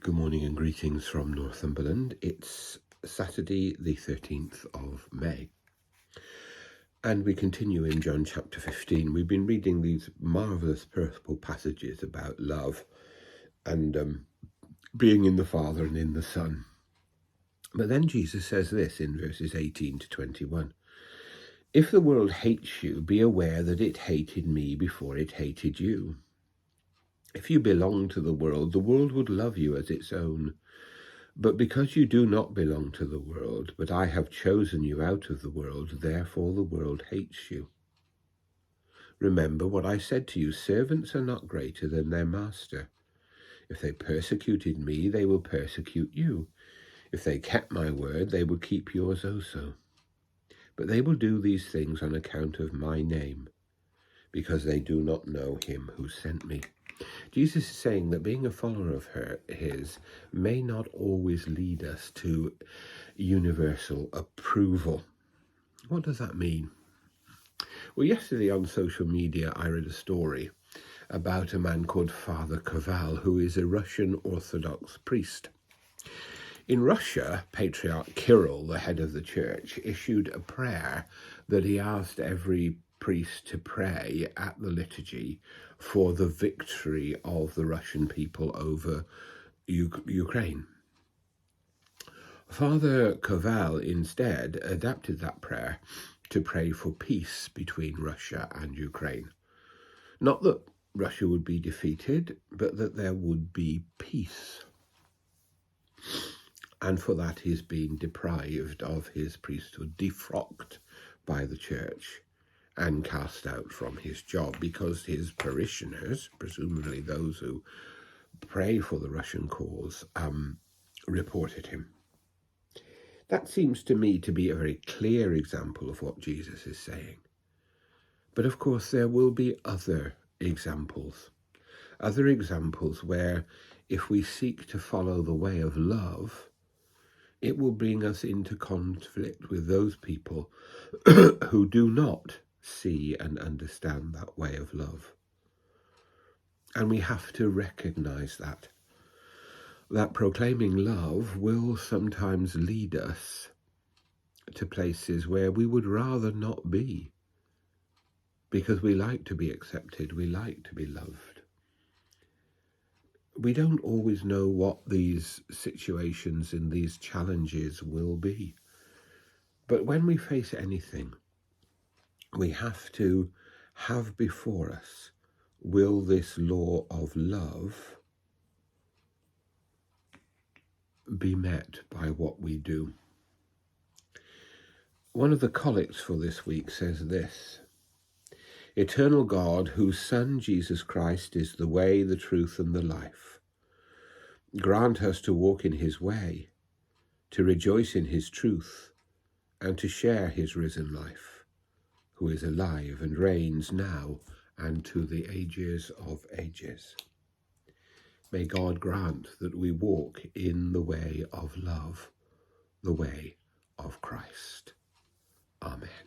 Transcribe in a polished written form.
Good morning and greetings from Northumberland. It's Saturday the 13th of May and we continue in John chapter 15. We've been reading these marvellous purple passages about love and being in the Father and in the Son. But then Jesus says this in verses 18 to 21. If the world hates you, be aware that it hated me before it hated you. If you belong to the world would love you as its own. But because you do not belong to the world, but I have chosen you out of the world, therefore the world hates you. Remember what I said to you, servants are not greater than their master. If they persecuted me, they will persecute you. If they kept my word, they will keep yours also. But they will do these things on account of my name, because they do not know him who sent me. Jesus is saying that being a follower of his may not always lead us to universal approval. What does that mean? Well, yesterday on social media, I read a story about a man called Father Koval, who is a Russian Orthodox priest. In Russia, Patriarch Kirill, the head of the church, issued a prayer that he asked every priest to pray at the liturgy for the victory of the Russian people over Ukraine. Father Koval instead adapted that prayer to pray for peace between Russia and Ukraine. Not that Russia would be defeated, but that there would be peace. And for that he's been deprived of his priesthood, defrocked by the church and cast out from his job because his parishioners, presumably those who pray for the Russian cause, reported him. That seems to me to be a very clear example of what Jesus is saying. But of course there will be other examples where if we seek to follow the way of love, it will bring us into conflict with those people who do not see and understand that way of love. And we have to recognize that proclaiming love will sometimes lead us to places where we would rather not be, because we like to be accepted, we like to be loved. We don't always know what these situations and these challenges will be. But when we face anything, we have to have before us, will this law of love be met by what we do? One of the collects for this week says this: Eternal God, whose Son Jesus Christ is the way, the truth, and the life, grant us to walk in his way, to rejoice in his truth, and to share his risen life, who is alive and reigns now and to the ages of ages. May God grant that we walk in the way of love, the way of Christ. Amen.